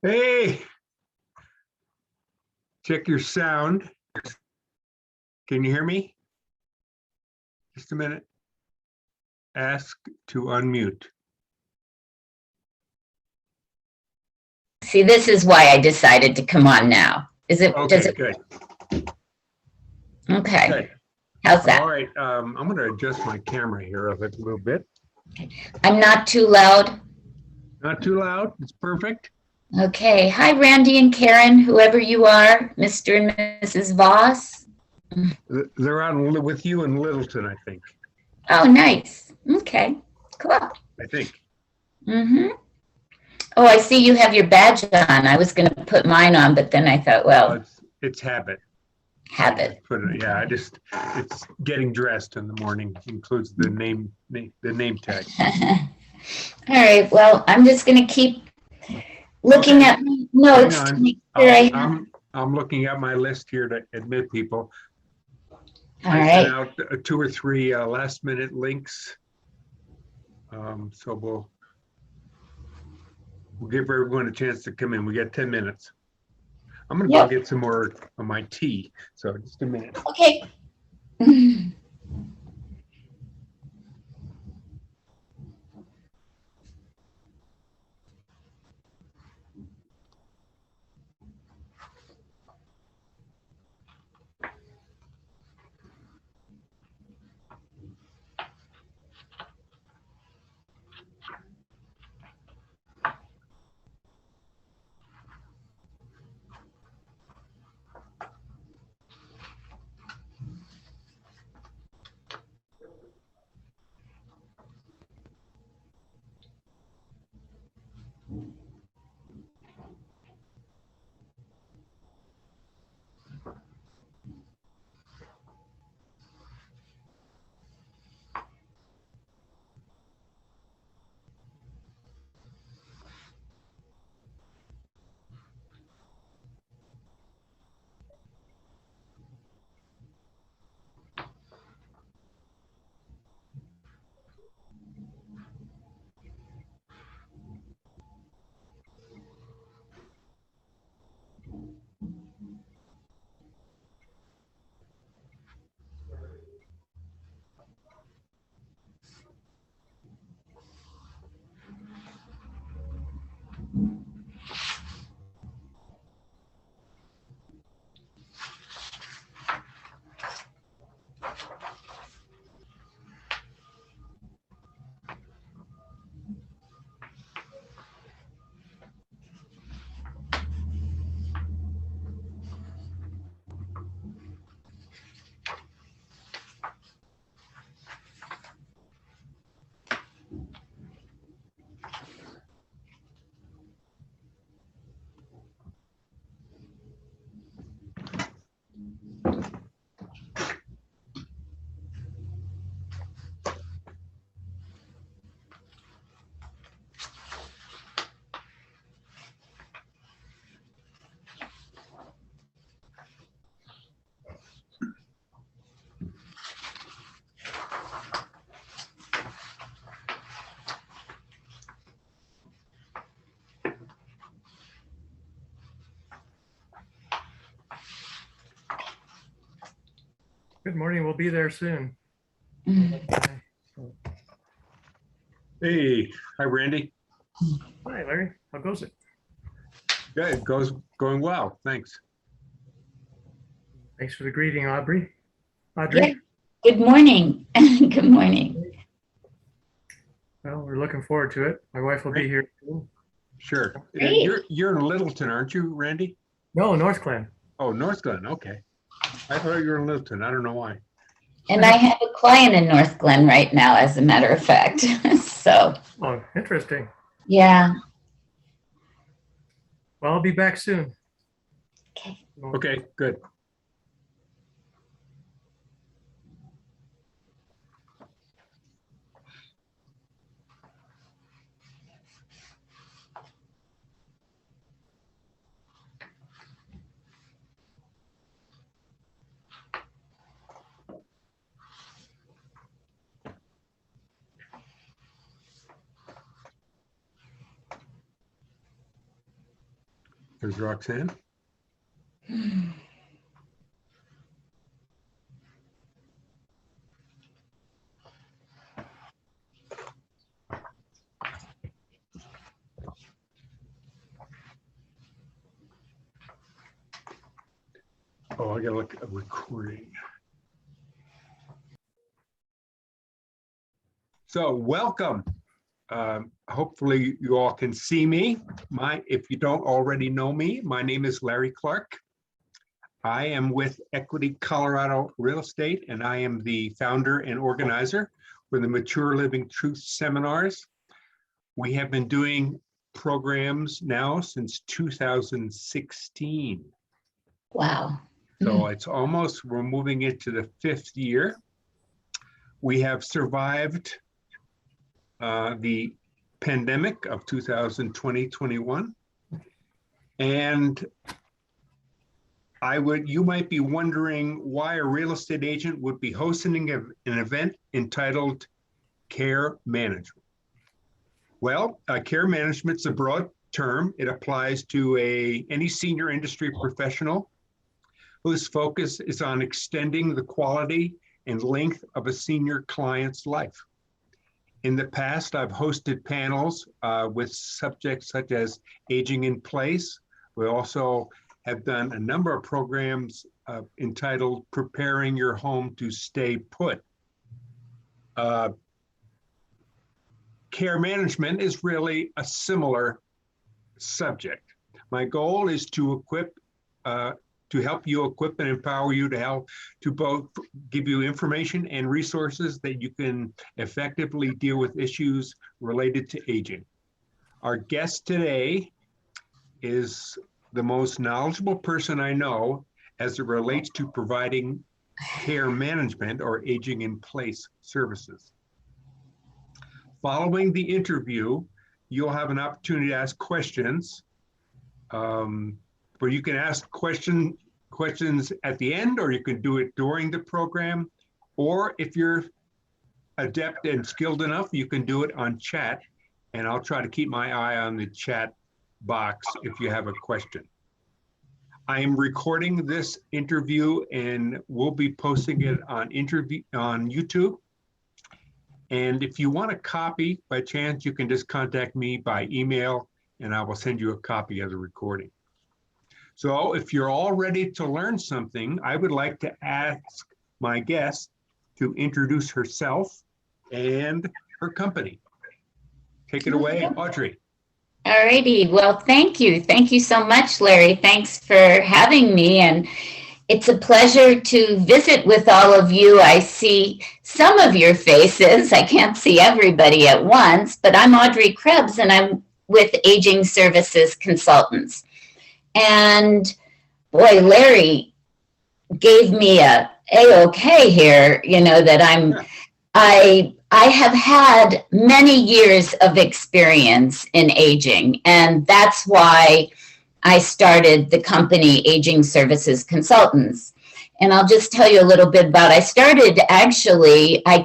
Hey, check your sound. Can you hear me? Just a minute. Ask to unmute. See, this is why I decided to come on now. Is it? Okay, Does it? good. Okay. Okay. How's that? All right. I'm going to adjust my camera here a little bit. I'm not too loud. Not too loud. It's perfect. Okay. Hi, Randy and Karen, whoever you are, Mr. and Mrs. Voss. They're on with you in Littleton, I think. Oh, nice. Okay. Cool. I think. Mm-hmm. Oh, I see you have your badge on. I was going to put mine on, but then I thought, well, it's habit. habit. Yeah, it's getting dressed in the morning. Includes the name tag. All right. Well, I'm just going to keep looking at my notes to make sure I'm looking at my list here to admit people. All I right. sent out 2 or 3 last-minute links. So we'll give everyone a chance to come in. We got 10 minutes. I'm going to go get some more of my tea. So just a minute. Okay. Good morning. We'll be there soon. Hey, hi, Randy. Hi, Larry. How goes it? Yeah, it going well. Thanks. Thanks for the greeting, Audrey. Yeah. Good morning. Good morning. Well, we're looking forward to it. My wife will be here soon. Sure. Great. You're in Littleton, aren't you, Randy? No, North Glen. Oh, North Glen. Okay. I thought you were in Littleton. I don't know why. And I have a client in North Glen right now, as a matter of fact. So, Oh, interesting. yeah. Well, I'll be back soon. Okay. Okay, good. There's Roxanne. Oh, I gotta look at a recording. So welcome. Hopefully you all can see me. If you don't already know me, my name is Larry Clark. I am with Equity Colorado Real Estate, and I am the founder and organizer for the Mature Living Truth Seminars. We have been doing programs now since 2016. Wow. So it's almost, we're moving into the 5th year. We have survived the pandemic of 2020-21. And you might be wondering why a real estate agent would be hosting an event entitled Care Management. Well, care management is a broad term. It applies to any senior industry professional whose focus is on extending the quality and length of a senior client's life. In the past, I've hosted panels with subjects such as aging in place. We also have done a number of programs entitled Preparing Your Home to Stay Put. Care management is really a similar subject. My goal is to help you equip and empower you to both give you information and resources that you can effectively deal with issues related to aging. Our guest today is the most knowledgeable person I know as it relates to providing care management or aging in place services. Following the interview, you'll have an opportunity to ask questions. Where you can ask questions at the end, or you can do it during the program. Or if you're adept and skilled enough, you can do it on chat, and I'll try to keep my eye on the chat box if you have a question. I am recording this interview and we'll be posting it on YouTube. And if you want a copy by chance, you can just contact me by email and I will send you a copy of the recording. So if you're all ready to learn something, I would like to ask my guest to introduce herself and her company. Take it away, Audrey. All righty. Well, thank you. Thank you so much, Larry. Thanks for having me. And it's a pleasure to visit with all of you. I see some of your faces. I can't see everybody at once, but I'm Audrey Krebs and I'm with Aging Services Consultants. And boy, Larry gave me a A-OK here, that I have had many years of experience in aging, and that's why I started the company Aging Services Consultants. And I'll just tell you a little bit about, I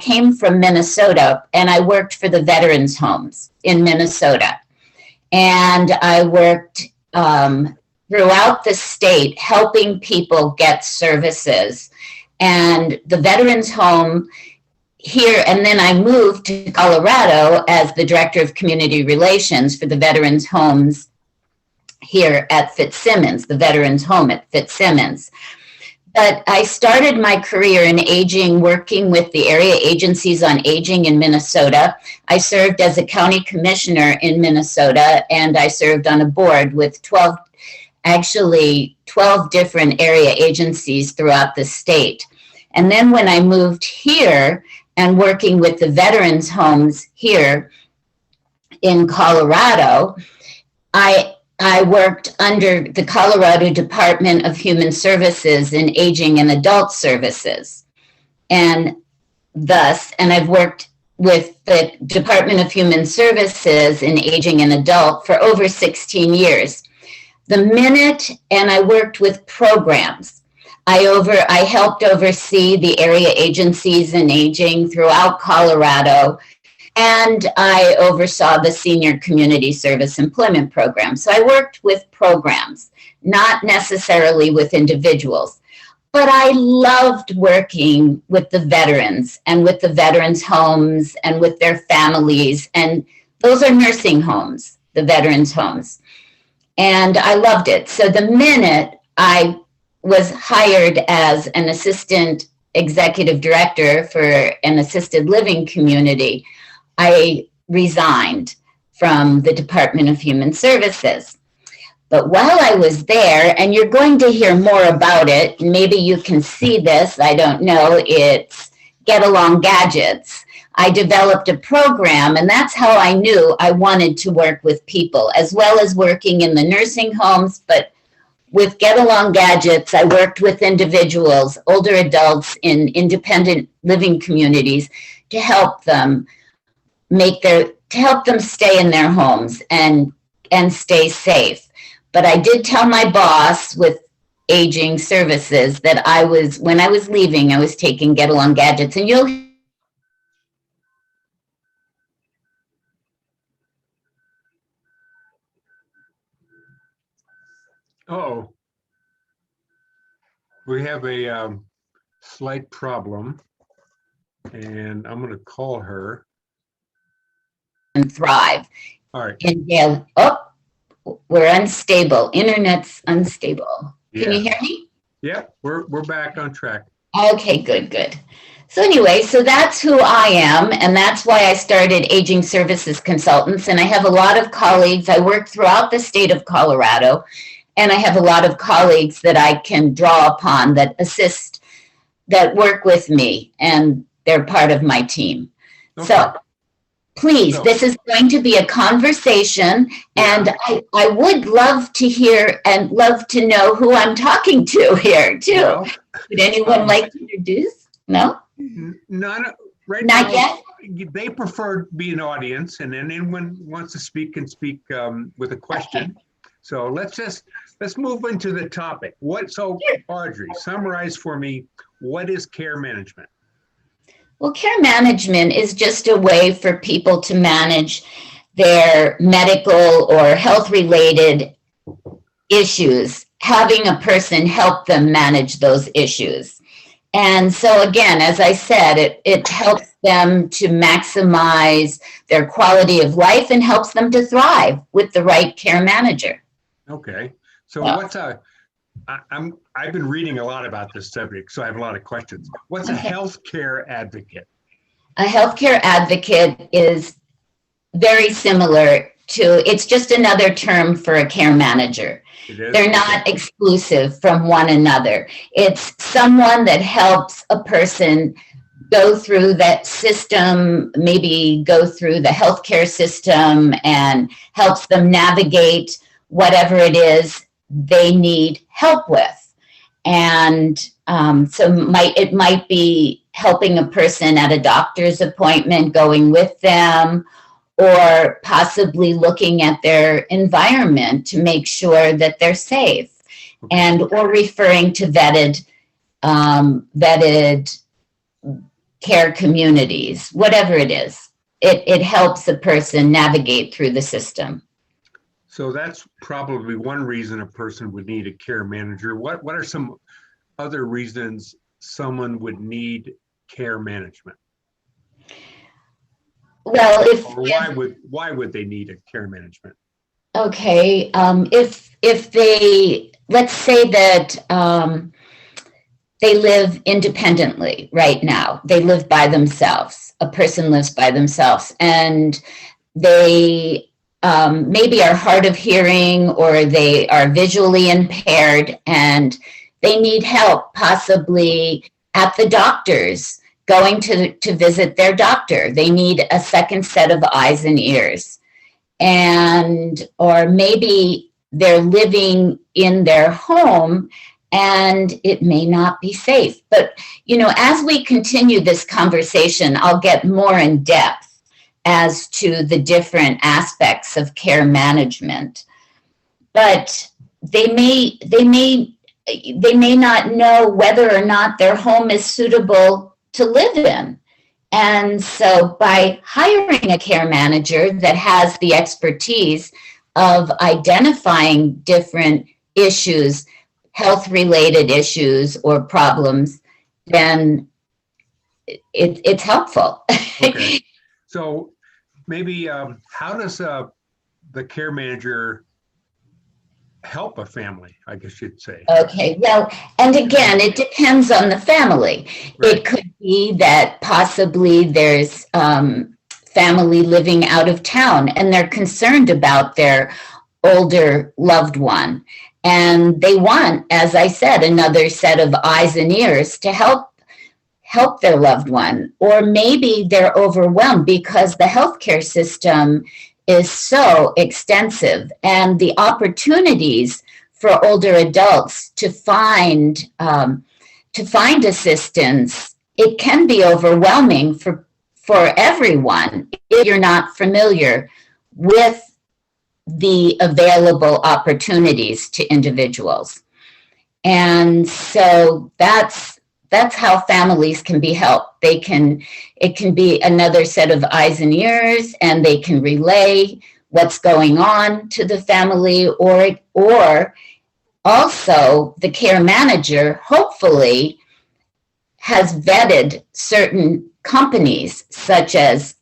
came from Minnesota and I worked for the veterans homes in Minnesota. And I worked throughout the state helping people get services. And the veterans home here, and then I moved to Colorado as the Director of Community Relations for the veterans homes here at Fitzsimmons, the veterans home at Fitzsimmons. But I started my career in aging working with the area agencies on aging in Minnesota. I served as a county commissioner in Minnesota, and I served on a board with 12 different area agencies throughout the state. And then when I moved here and working with the veterans homes here in Colorado, I worked under the Colorado Department of Human Services in Aging and Adult Services. And I've worked with the Department of Human Services in Aging and Adult for over 16 years. And I worked with programs. I helped oversee the area agencies in aging throughout Colorado And I oversaw the Senior Community Service Employment Program. So I worked with programs, not necessarily with individuals. But I loved working with the veterans and with the veterans' homes and with their families. And those are nursing homes, the veterans' homes. And I loved it. So the minute I was hired as an assistant executive director for an assisted living community, I resigned from the Department of Human Services. But while I was there, and you're going to hear more about it, maybe you can see this, I don't know, it's Get Along Gadgets. I developed a program, and that's how I knew I wanted to work with people, as well as working in the nursing homes. But with Get Along Gadgets, I worked with individuals, older adults in independent living communities to help them stay in their homes and stay safe. But I did tell my boss with aging services that when I was leaving, I was taking Get Along Gadgets. And you'll Oh, we have a slight problem, and I'm going to call her. and thrive. All right. And yeah, we're unstable. Internet's unstable. Can you hear me? Yeah, we're back on track. Okay, good. So anyway, so that's who I am, and that's why I started Aging Services Consultants. And I have a lot of colleagues. I work throughout the state of Colorado, and I have a lot of colleagues that I can draw upon that assist, that work with me, and they're part of my team. Okay. So please, this is going to be a conversation, and I would love to hear and love to know who I'm talking to here, too. Well, would anyone like to introduce? No? Not yet? They prefer to be an audience, and then anyone wants to speak can speak with a question. Okay. So let's move into the topic. Audrey, summarize for me, what is care management? Well, care management is just a way for people to manage their medical or health-related issues, having a person help them manage those issues. And so again, as I said, it helps them to maximize their quality of life and helps them to thrive with the right care manager. Okay. So I've been reading a lot about this subject, so I have a lot of questions. What's a healthcare advocate? A healthcare advocate is very similar to, it's just another term for a care manager. They're not exclusive from one another. It's someone that helps a person go through that system, maybe go through the healthcare system, and helps them navigate whatever it is they need help with. And it might be helping a person at a doctor's appointment, going with them, or possibly looking at their environment to make sure that they're safe, or referring to vetted care communities, whatever it is. It helps a person navigate through the system. So that's probably one reason a person would need a care manager. What are some other reasons someone would need care management? Well, why would they need a care management? Okay, if they, let's say that they live independently right now, they live by themselves, a person lives by themselves, and they maybe are hard of hearing, or they are visually impaired, and they need help possibly at the doctor's, going to visit their doctor. They need a second set of eyes and ears. Or maybe they're living in their home and it may not be safe. But, as we continue this conversation, I'll get more in depth as to the different aspects of care management. But they may not know whether or not their home is suitable to live in. And so by hiring a care manager that has the expertise of identifying different issues, health-related issues or problems, then it's helpful. Okay. So maybe how does the care manager help a family, I guess you'd say? Okay, well, and again, it depends on the family. Right. It could be that possibly there's family living out of town and they're concerned about their older loved one. And they want, as I said, another set of eyes and ears to help their loved one. Or maybe they're overwhelmed because the healthcare system is so extensive and the opportunities for older adults to find assistance, it can be overwhelming for everyone if you're not familiar with the available opportunities to individuals. And so that's how families can be helped. It can be another set of eyes and ears, and they can relay what's going on to the family, or also the care manager hopefully has vetted certain companies, such as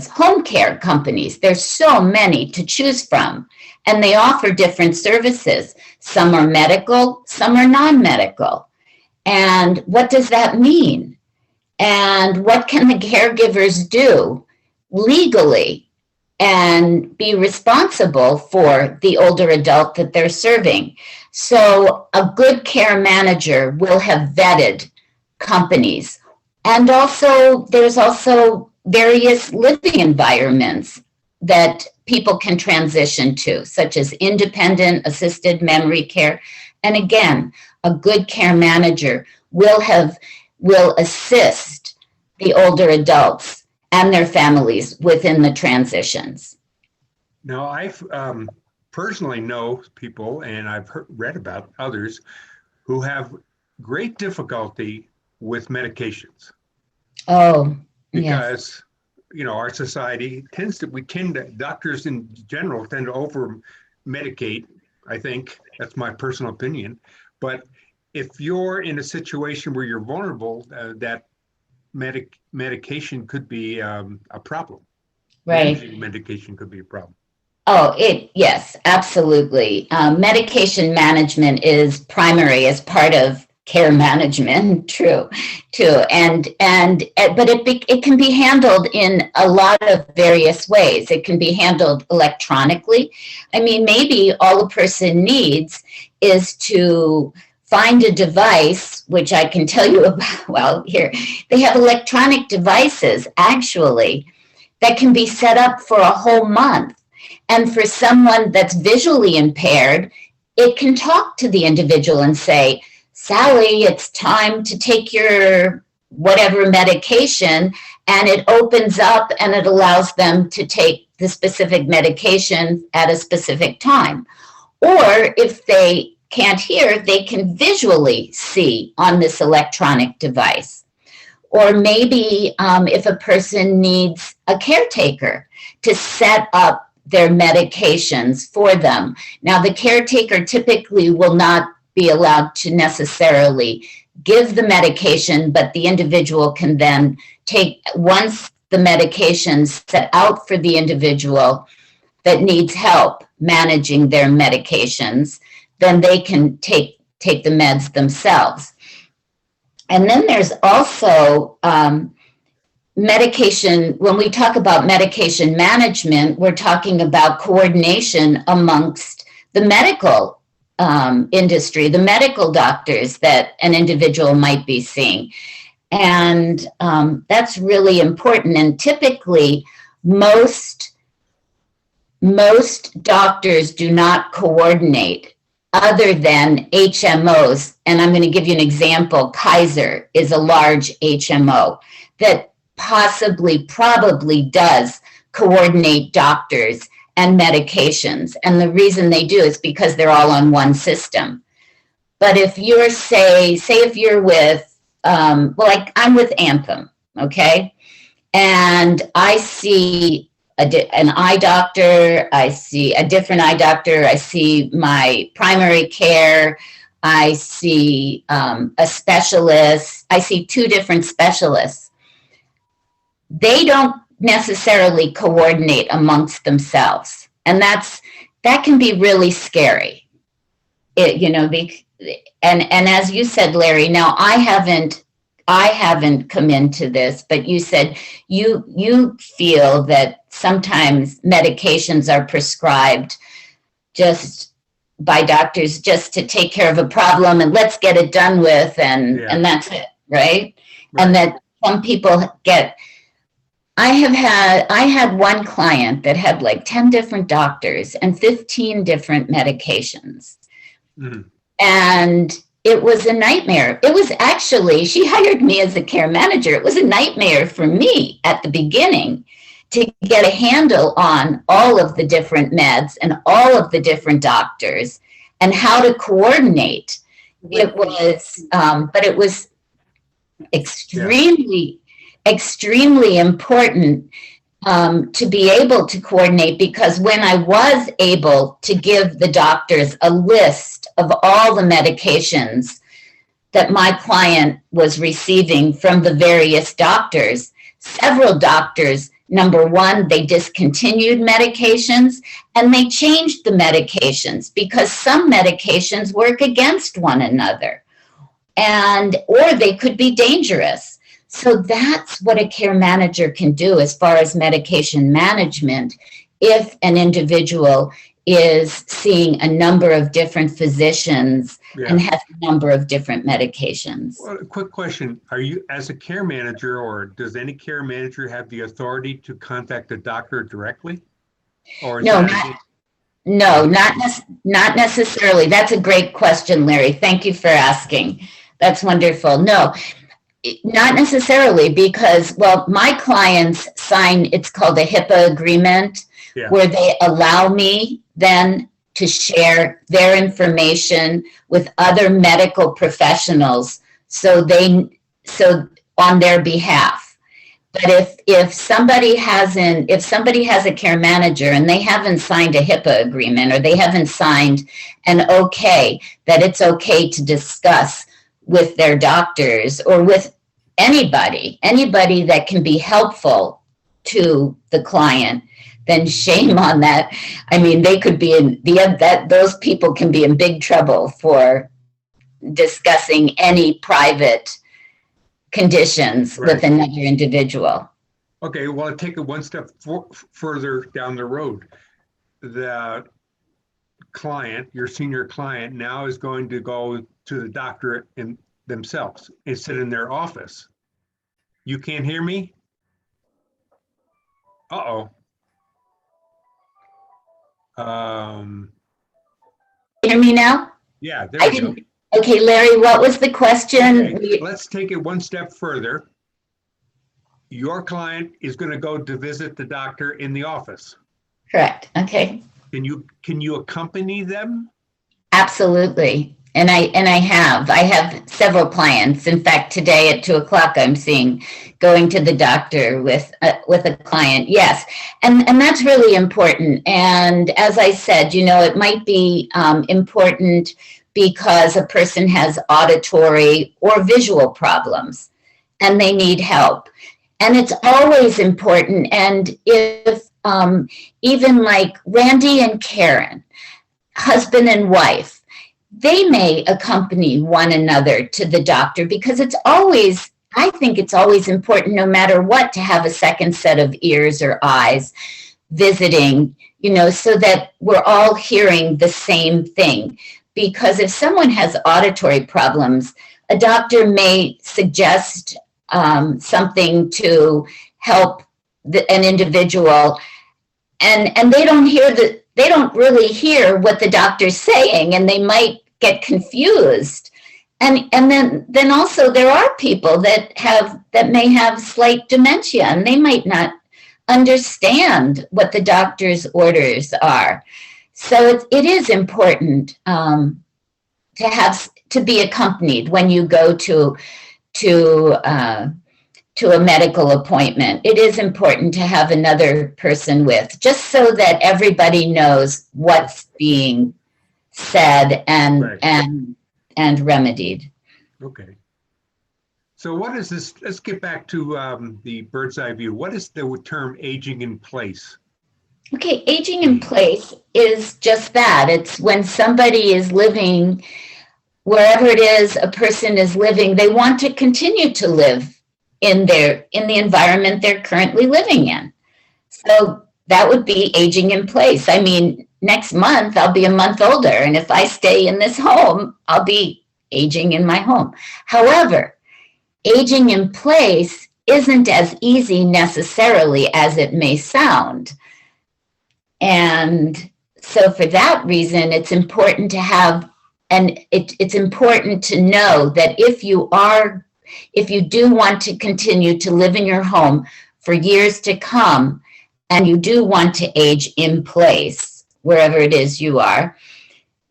home care companies. There's so many to choose from, and they offer different services. Some are medical, some are non-medical. And what does that mean? And what can the caregivers do legally and be responsible for the older adult that they're serving? So a good care manager will have vetted companies. And also, there's also various living environments that people can transition to, such as independent assisted memory care. And again, a good care manager will assist the older adults and their families within the transitions. Now, I've personally know people, and I've read about others who have great difficulty with medications. Oh, because yes. Our society doctors in general tend to over medicate. I think that's my personal opinion. But if you're in a situation where you're vulnerable, that medication could be a problem. Right. Managing medication could be a problem. Oh, yes, absolutely. Medication management is primary as part of care management, true, but it can be handled in a lot of various ways. It can be handled electronically. I mean, maybe all a person needs is to find a device, which I can tell you about. Well, here, they have electronic devices, actually, that can be set up for a whole month. And for someone that's visually impaired, it can talk to the individual and say, Sally, it's time to take your whatever medication, and it opens up and it allows them to take the specific medication at a specific time. Or if they can't hear, they can visually see on this electronic device. Or maybe if a person needs a caretaker to set up their medications for them. Now, the caretaker typically will not be allowed to necessarily give the medication, but the individual can then take, once the medication's set out for the individual that needs help managing their medications, then they can take the meds themselves. And then there's also medication. When we talk about medication management, we're talking about coordination amongst the medical industry, the medical doctors that an individual might be seeing. And that's really important. And typically, most doctors do not coordinate other than HMOs. And I'm going to give you an example. Kaiser is a large HMO that probably does coordinate doctors and medications. And the reason they do is because they're all on one system. But if you're, say if you're with, like I'm with Anthem, okay? And I see an eye doctor, I see a different eye doctor, I see my primary care, I see a specialist, I see two different specialists. They don't necessarily coordinate amongst themselves. And that can be really scary. And as you said, Larry, now I haven't come into this, but you said you feel that sometimes medications are prescribed just by doctors just to take care of a problem and let's get it done with and that's it, right? And that some people get. I had one client that had like 10 different doctors and 15 different medications. Mm. And it was a nightmare. It was actually, she hired me as a care manager. It was a nightmare for me at the beginning to get a handle on all of the different meds and all of the different doctors and how to coordinate. It was, but it was extremely important to be able to coordinate, because when I was able to give the doctors a list of all the medications that my client was receiving from the various doctors, several doctors, number one, they discontinued medications and they changed the medications because some medications work against one another or they could be dangerous. So that's what a care manager can do as far as medication management if an individual is seeing a number of different physicians and has a number of different medications. Well, a quick question. Are you, as a care manager, or does any care manager have the authority to contact a doctor directly? Or is not necessarily. That's a great question, Larry. Thank you for asking. That's wonderful. No, not necessarily, because, well, my clients sign, it's called a HIPAA agreement, where they allow me then to share their information with other medical professionals so on their behalf. But if somebody has a care manager and they haven't signed a HIPAA agreement, or they haven't signed an okay that it's okay to discuss with their doctors or with anybody that can be helpful to the client, then shame on that. I mean, they could be those people can be in big trouble for discussing any private conditions with another individual. Okay, well, I'll take it one step further down the road. The client, your senior client, now is going to go to the doctor themselves and sit in their office. You can't hear me? Uh-oh. Hear me now? Yeah, there we go. Okay, Larry, what was the question? Okay, let's take it one step further. Your client is going to go to visit the doctor in the office. Correct. Okay. Can you accompany them? Absolutely. And I have several clients. In fact, today at 2:00, I'm going to the doctor with a client. Yes. And that's really important. And as I said, it might be important because a person has auditory or visual problems and they need help. And it's always important. And if even like Randy and Karen, husband and wife, they may accompany one another to the doctor, because I think it's always important, no matter what, to have a second set of ears or eyes visiting, so that we're all hearing the same thing. Because if someone has auditory problems, a doctor may suggest something to help an individual, and they don't really hear what the doctor's saying, and they might get confused. And then also there are people that may have slight dementia, and they might not understand what the doctor's orders are. So it is important to be accompanied when you go to to a medical appointment, it is important to have another person with, just so that everybody knows what's being said Right. and remedied. Okay. So what is this? Let's get back to the bird's eye view. What is the term aging in place? Okay, aging in place is just that. It's when somebody is living wherever it is a person is living, they want to continue to live in the environment they're currently living in. So that would be aging in place. I mean, next month I'll be a month older, and if I stay in this home, I'll be aging in my home. However, aging in place isn't as easy necessarily as it may sound. And so for that reason, it's important to have, and it's important to know that if you do want to continue to live in your home for years to come, and you do want to age in place, wherever it is you are,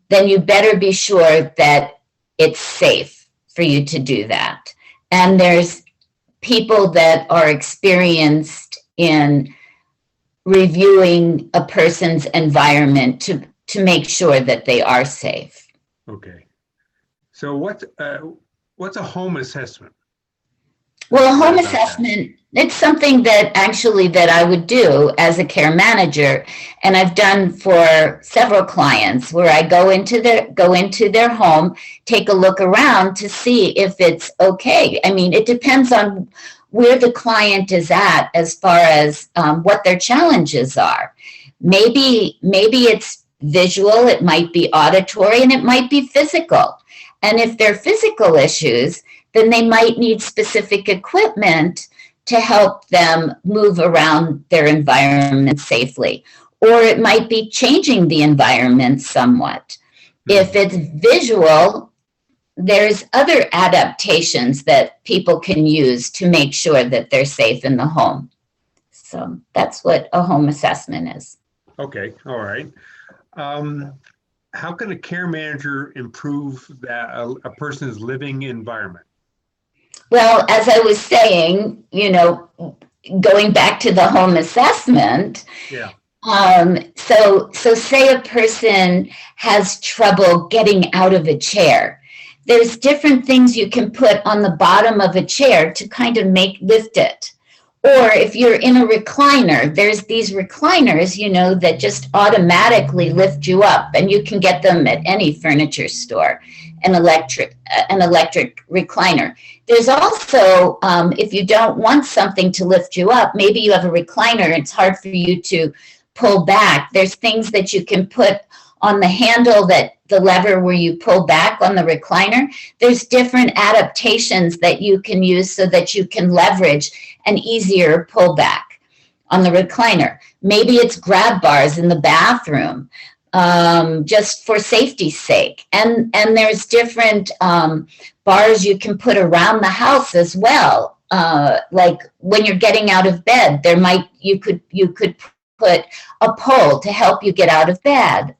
then you better be sure that it's safe for you to do that. And there's people that are experienced in reviewing a person's environment to make sure that they are safe. Okay. So what's a home assessment? Well, a home assessment, it's something that I would do as a care manager, and I've done for several clients where I go into their home, take a look around to see if it's okay. I mean, it depends on where the client is at as far as what their challenges are. Maybe it's visual, it might be auditory, and it might be physical. And if they're physical issues, then they might need specific equipment to help them move around their environment safely. Or it might be changing the environment somewhat. If it's visual, there's other adaptations that people can use to make sure that they're safe in the home. So that's what a home assessment is. Okay, all right. How can a care manager improve a person's living environment? Well, as I was saying, going back to the home assessment. Yeah. So say a person has trouble getting out of a chair. There's different things you can put on the bottom of a chair to kind of lift it. Or if you're in a recliner, there's these recliners, that just automatically lift you up, and you can get them at any furniture store, an electric recliner. There's also, if you don't want something to lift you up, maybe you have a recliner and it's hard for you to pull back. There's things that you can put on the handle, that the lever where you pull back on the recliner. There's different adaptations that you can use so that you can leverage an easier pullback on the recliner. Maybe it's grab bars in the bathroom, just for safety's sake. And there's different bars you can put around the house as well. Like when you're getting out of bed, you could put a pole to help you get out of bed.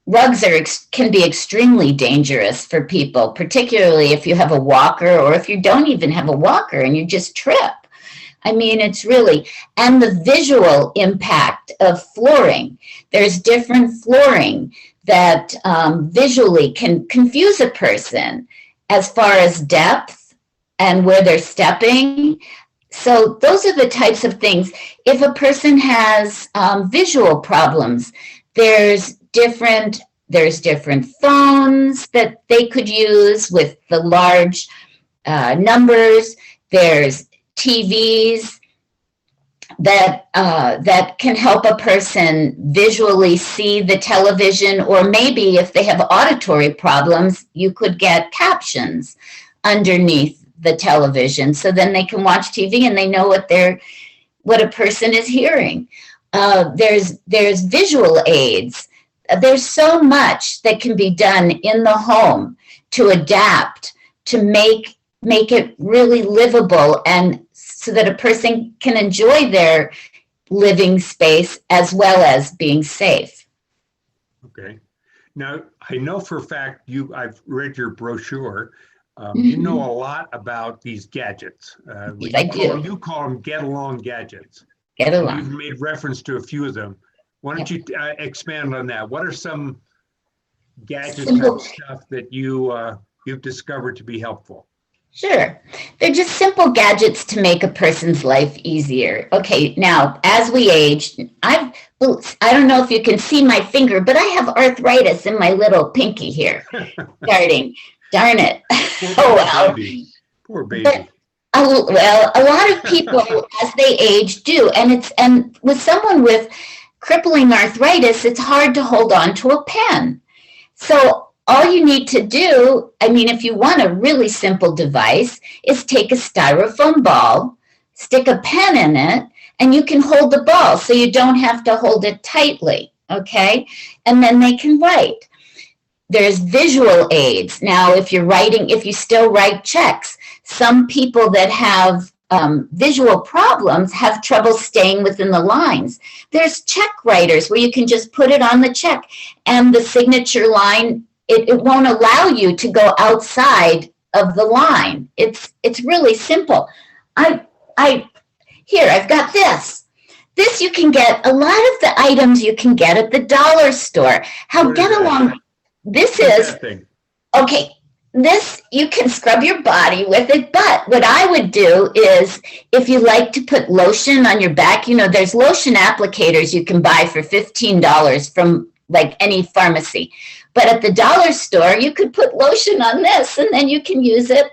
Rugs can be extremely dangerous for people, particularly if you have a walker, or if you don't even have a walker and you just trip. I mean, and the visual impact of flooring. There's different flooring that visually can confuse a person as far as depth and where they're stepping. So those are the types of things. If a person has visual problems, there's different phones that they could use with the large numbers. There's TVs that can help a person visually see the television, or maybe if they have auditory problems, you could get captions underneath the television, so then they can watch TV and they know what a person is hearing. There's visual aids. There's so much that can be done in the home to adapt, to make it really livable, and so that a person can enjoy their living space as well as being safe. Okay. Now, I know for a fact I've read your brochure. You know a lot about these gadgets. Yes, I do. You call them get-along gadgets. Get And along. you've made reference to a few of them. Why don't you expand on that? What are some gadget Simple. type stuff that you've discovered to be helpful? Sure. They're just simple gadgets to make a person's life easier. Okay, now, as we age, I don't know if you can see my finger, but I have arthritis in my little pinky here. Starting. Darn it. Poor well. baby. Poor baby. But, well, a lot of people, as they age, do. And with someone with crippling arthritis, it's hard to hold on to a pen. So all you need to do, I mean, if you want a really simple device, is take a styrofoam ball, stick a pen in it, and you can hold the ball so you don't have to hold it tightly, okay? And then they can write. There's visual aids. Now, if you still write checks, some people that have visual problems have trouble staying within the lines. There's check writers where you can just put it on the check, and the signature line, it won't allow you to go outside of the line. It's really simple. I've got this. This you can get, a lot of the items you can get at the dollar store. This is, okay, this, you can scrub your body with it, but what I would do is, if you like to put lotion on your back, there's lotion applicators you can buy for $15 from like any pharmacy. But at the dollar store, you could put lotion on this, and then you can use it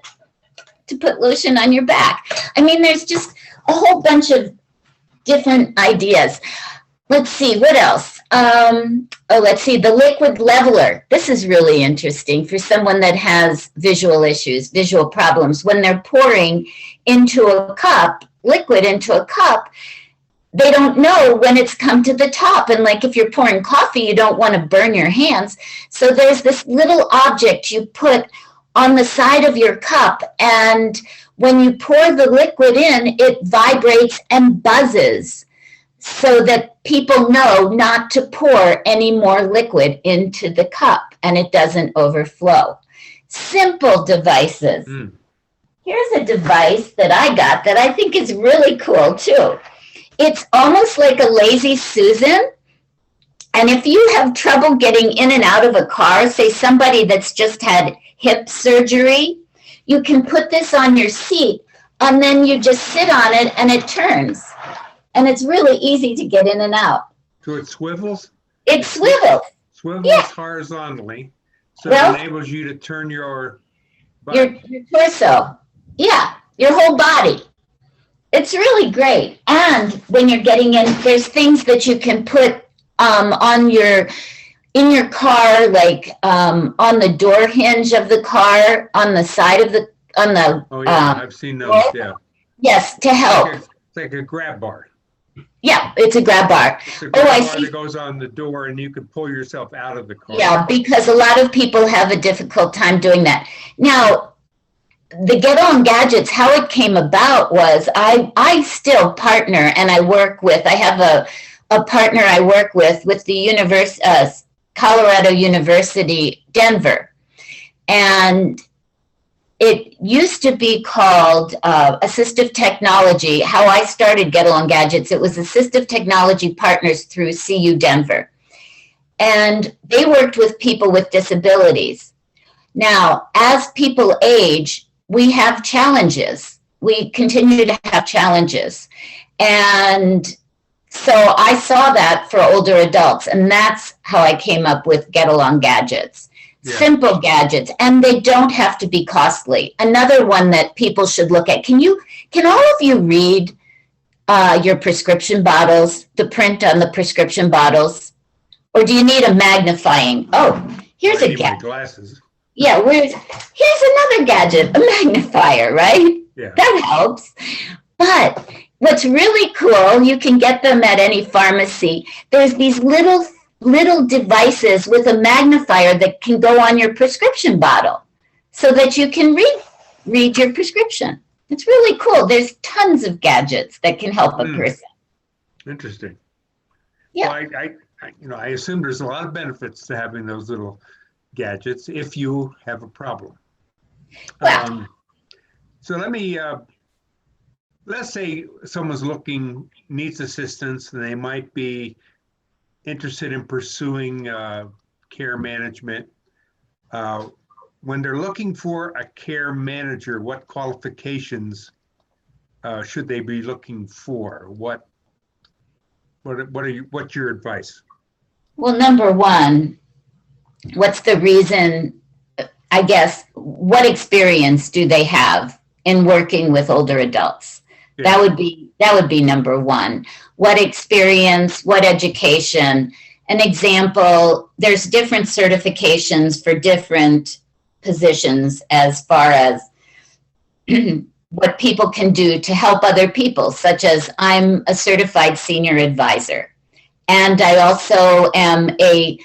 to put lotion on your back. I mean, there's just a whole bunch of different ideas. Let's see, what else? Let's see, the liquid leveler. This is really interesting for someone that has visual issues, visual problems. When they're pouring into a cup, liquid into a cup, they don't know when it's come to the top. And like if you're pouring coffee, you don't want to burn your hands. So there's this little object you put on the side of your cup, and when you pour the liquid in, it vibrates and buzzes so that people know not to pour any more liquid into the cup and it doesn't overflow. Simple devices. Here's a device that I got that I think is really cool too. It's almost like a Lazy Susan. And if you have trouble getting in and out of a car, say somebody that's just had hip surgery, you can put this on your seat and then you just sit on it and it turns. And it's really easy to get in and out. So it swivels? It swivels. Swivels horizontally, so it enables you to turn your body. Your torso. Yeah, your whole body. It's really great. And when you're getting in, there's things that you can put in your car, like on the door hinge of the car, on the side of Oh yeah, I've seen those. Yeah. Yes, to help. It's like a grab bar. Yeah, it's a grab bar. It's a grab bar that goes on the door, and you can pull yourself out of the car. Yeah, because a lot of people have a difficult time doing that. Now, the Get On Gadgets, how it came about was I still partner and I have a partner I work with the Colorado University, Denver. And it used to be called Assistive Technology. How I started Get Along Gadgets, it was Assistive Technology Partners through CU Denver. And they worked with people with disabilities. Now, as people age, we have challenges. We continue to have challenges. And so I saw that for older adults, and that's how I came up with Get Along Gadgets. Yeah. Simple gadgets, and they don't have to be costly. Another one that people should look at. Can all of you read your prescription bottles, the print on the prescription bottles? Or do you need a magnifying? Oh, here's a gadget. Glasses. Yeah, here's another gadget, a magnifier, right? Yeah. That helps. But what's really cool, you can get them at any pharmacy. There's these little devices with a magnifier that can go on your prescription bottle so that you can read your prescription. It's really cool. There's tons of gadgets that can help a person. Interesting. Yeah. Well, I assume there's a lot of benefits to having those little gadgets if you have a problem. Well, So let's say someone's needs assistance, and they might be interested in pursuing care management. When they're looking for a care manager, what qualifications should they be looking for? What's your advice? well, number one, what's the reason, I guess, what experience do they have in working with older adults? Yeah. That would be number one. What experience, what education? An example, there's different certifications for different positions as far as what people can do to help other people, such as I'm a certified senior advisor. And I also am a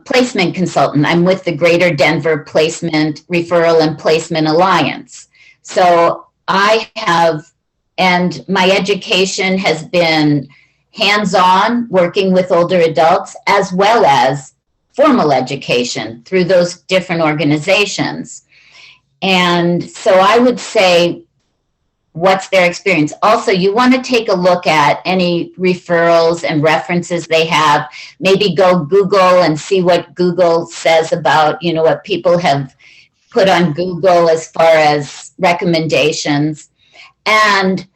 placement consultant. I'm with the Greater Denver Placement Referral and Placement Alliance. So I have, and my education has been hands-on, working with older adults, as well as formal education through those different organizations. And so I would say, what's their experience? Also, you want to take a look at any referrals and references they have. Maybe go Google and see what Google says about, what people have put on Google as far as recommendations. And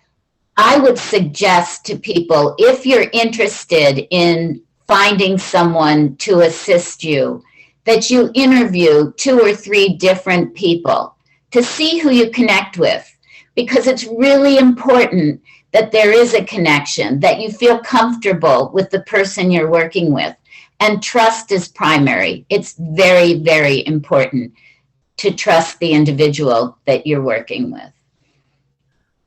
I would suggest to people, if you're interested in finding someone to assist you, that you interview 2 or 3 different people to see who you connect with, because it's really important that there is a connection, that you feel comfortable with the person you're working with. And trust is primary. It's very, very important to trust the individual that you're working with.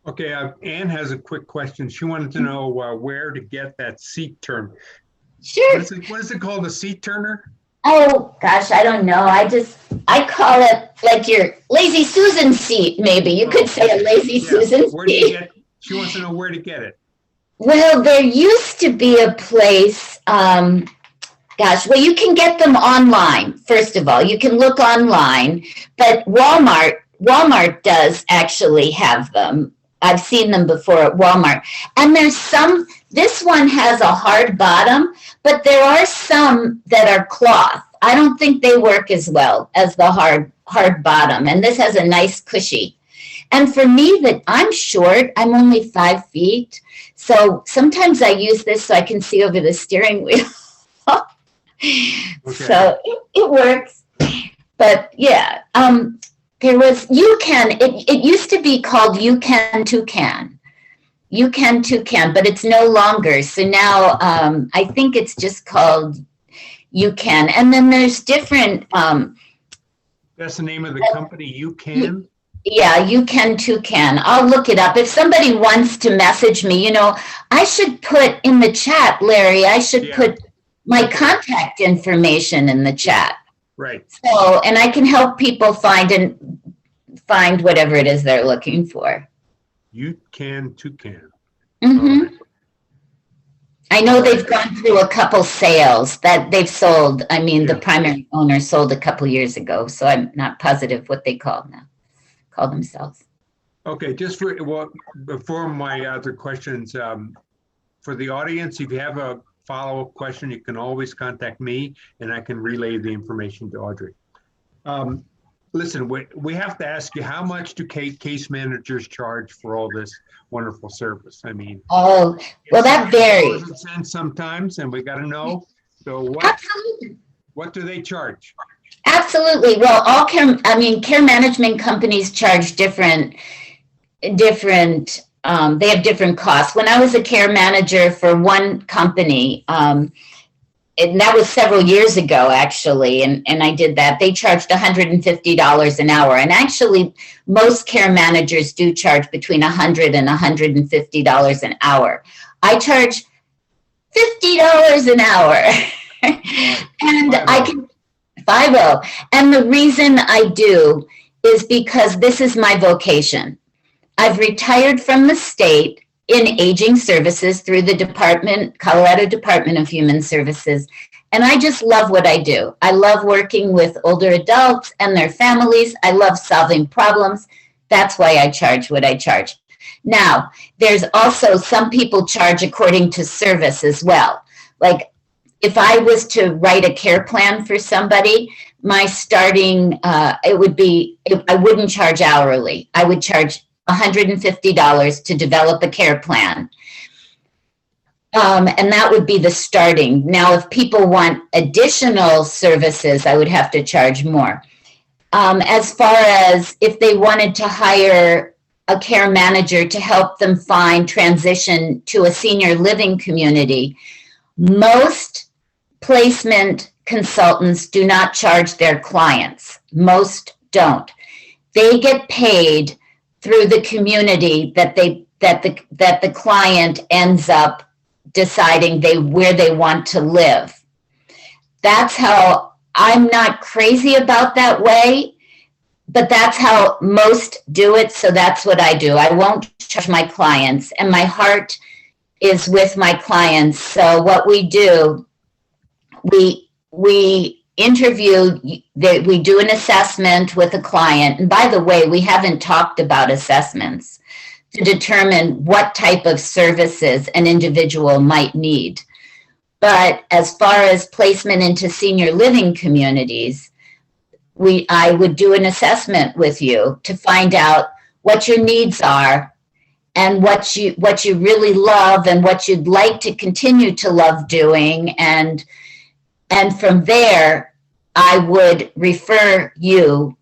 Okay, Anne has a quick question. She wanted to know where to get that seat turn. Sure. What is it called, a seat turner? Oh, gosh, I don't know. I call it like your lazy Susan seat, maybe. You could say a lazy Susan seat. She wants to know where to get it. Well, there used to be a place, well, you can get them online, first of all. You can look online, but Walmart does actually have them. I've seen them before at Walmart. And this one has a hard bottom, but there are some that are cloth. I don't think they work as well as the hard bottom. And this has a nice cushy. And for me, that I'm short, I'm only 5 feet. So sometimes I use this so I can see over the steering wheel. Okay. So it works. But yeah, there was it used to be called UCAN Toucan, but it's no longer. So now I think it's just called UCAN. And then there's different. That's the name of the company, UCAN? Yeah, UCAN Toucan. I'll look it up. If somebody wants to message me, I should put in the chat, Larry, I should put my contact information in the chat. Right. So, and I can help people find whatever it is they're looking for. UCAN Toucan. Mm-hmm. Right. I know they've gone through a couple sales that they've sold. I mean, the primary owner sold a couple years ago, so I'm not positive what they call themselves. Okay, just before my other questions, for the audience, if you have a follow-up question, you can always contact me and I can relay the information to Audrey. Listen, we have to ask you, how much do case managers charge for all this wonderful service? I mean, well, that varies. Sometimes, and we got to know. So what do they charge? Absolutely. Well, care management companies charge different. They have different costs. When I was a care manager for one company, and that was several years ago, actually, and I did that, they charged $150 an hour. And actually, most care managers do charge between $100 and $150 an hour. I charge $50 an hour. And I can 50. And the reason I do is because this is my vocation. I've retired from the state in aging services through the Colorado Department of Human Services. And I just love what I do. I love working with older adults and their families. I love solving problems. That's why I charge what I charge. Now, there's also some people charge according to service as well. Like if I was to write a care plan for somebody, my starting, I wouldn't charge hourly. I would charge $150 to develop a care plan. And that would be the starting. Now, if people want additional services, I would have to charge more. As far as if they wanted to hire a care manager to help them find transition to a senior living community, most placement consultants do not charge their clients. Most don't. They get paid through the community that the client ends up deciding where they want to live. That's how, I'm not crazy about that way, but that's how most do it. So that's what I do. I won't charge my clients, and my heart is with my clients. So what we do, we interview, we do an assessment with a client. And by the way, we haven't talked about assessments to determine what type of services an individual might need. But as far as placement into senior living communities, I would do an assessment with you to find out what your needs are and what you really love and what you'd like to continue to love doing. And from there, I would refer you,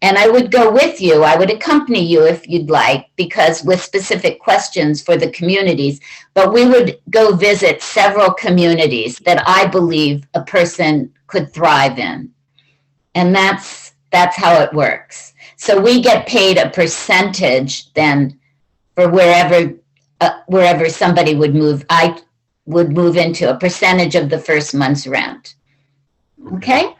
and I would go with you. I would accompany you if you'd like, because with specific questions for the communities. But we would go visit several communities that I believe a person could thrive in. And that's how it works. So we get paid a percentage then for wherever somebody would move. I would move into a percentage of the first month's rent. Okay?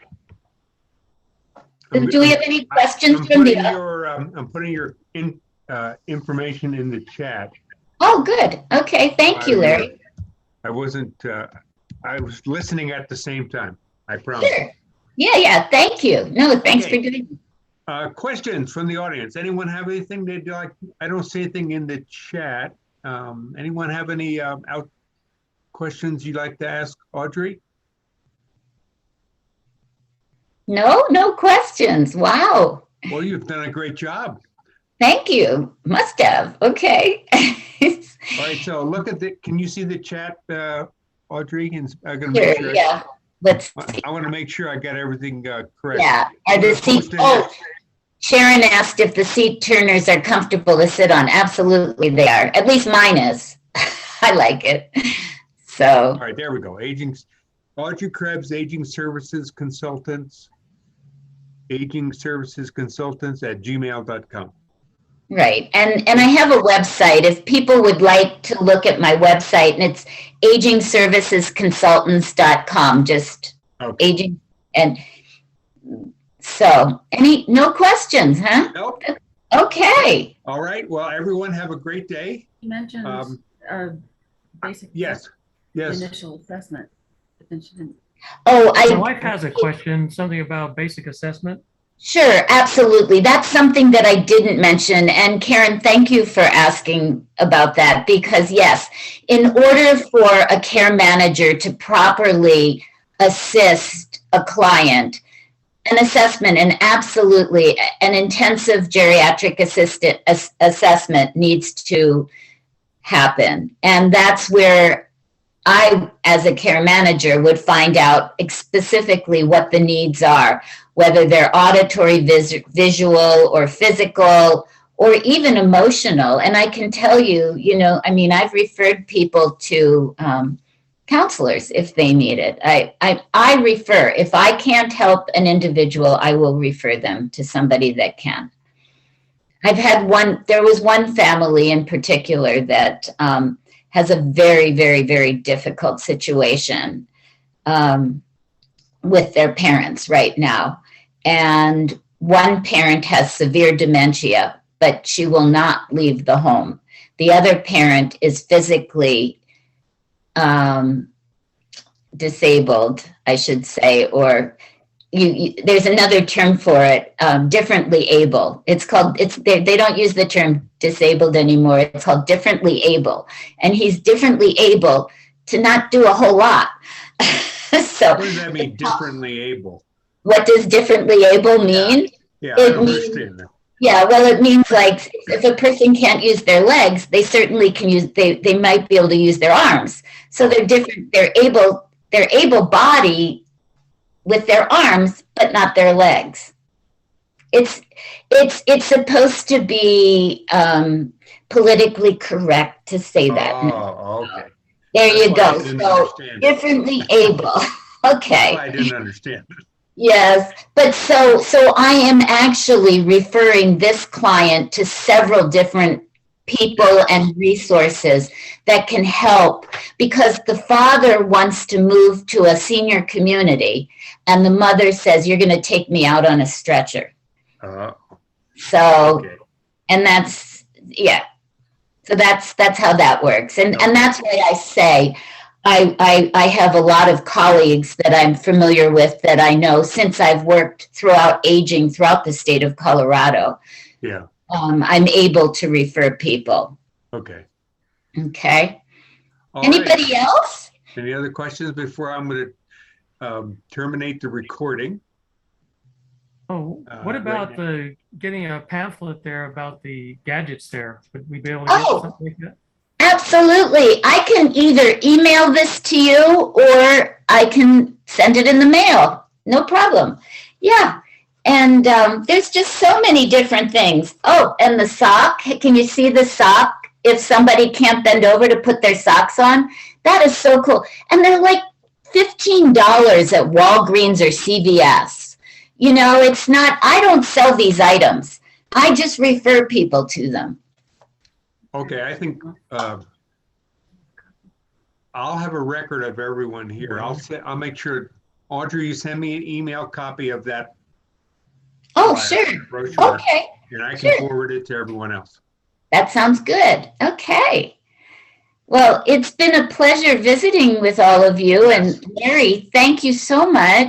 Do we have any questions from the audience? I'm putting your information in the chat. Oh, good. Okay. Thank you, Larry. I was listening at the same time. I promise. Sure. Yeah. Thank you. No, thanks for doing it. Questions from the audience? Anyone have anything they'd like? I don't see anything in the chat. Anyone have any questions you'd like to ask Audrey? No questions. Wow. Well, you've done a great job. Thank you. Must have. Okay. All right. So look at can you see the chat, Audrey? And I'm gonna make sure. Yeah. I want to make sure I got everything correct. Yeah. Are the seat? Sharon asked if the seat turners are comfortable to sit on. Absolutely, they are. At least mine is. I like it. So. All right. There we go. Audrey Krebs, Aging Services Consultants. Aging Services Consultants at gmail.com. Right. And I have a website. If people would like to look at my website, and it's agingservicesconsultants.com, just okay. Aging. And so no questions, huh? Nope. Okay. All right. Well, everyone have a great day. You mentioned basic yes. Initial assessment. My wife has a question, something about basic assessment. Sure, absolutely. That's something that I didn't mention. And Karen, thank you for asking about that, because yes, in order for a care manager to properly assist a client, an assessment, and absolutely an intensive geriatric assessment needs to happen. And that's where I, as a care manager, would find out specifically what the needs are, whether they're auditory, visual, or physical, or even emotional. And I can tell you, I've referred people to counselors if they need it. I refer. If I can't help an individual, I will refer them to somebody that can. There was one family in particular that has a very, very, very difficult situation with their parents right now. And one parent has severe dementia, but she will not leave the home. the other parent is physically disabled, I should say, or there's another term for it, differently able. It's called, they don't use the term disabled anymore. It's called differently able. And he's differently able to not do a whole lot. So, what does that mean, differently able? What does differently able mean? Yeah, I don't understand that. Yeah, well, it means like if a person can't use their legs, they certainly can use, they might be able to use their arms. So they're different, they're able body with their arms, but not their legs. It's supposed to be politically correct to say that. Oh, okay. There you go. So differently able. Okay. I didn't understand. Yes, but so I am actually referring this client to several different people and resources that can help, because the father wants to move to a senior community and the mother says, you're going to take me out on a stretcher. So, okay. And that's, yeah. So that's how that works. And that's why I say I have a lot of colleagues that I'm familiar with that I know since I've worked throughout aging throughout the state of Colorado. Yeah. I'm able to refer people. Okay. Okay. All Anybody right. else? Any other questions before I'm going to terminate the recording? Oh, what about right getting a pamphlet there about the gadgets there? Would we be able to get something like that? Absolutely. I can either email this to you or I can send it in the mail. No problem. Yeah. And there's just so many different things. Oh, and the sock. Can you see the sock? If somebody can't bend over to put their socks on, that is so cool. And they're like $15 at Walgreens or CVS. You know, it's not, I don't sell these items. I just refer people to them. Okay, I think I'll have a record of everyone here. I'll make sure, Audrey, you send me an email copy of that. Oh, sure. Brochure, okay. And I can forward it to everyone else. That sounds good. Okay. Well, it's been a pleasure visiting with all of you. And Mary, thank you so much.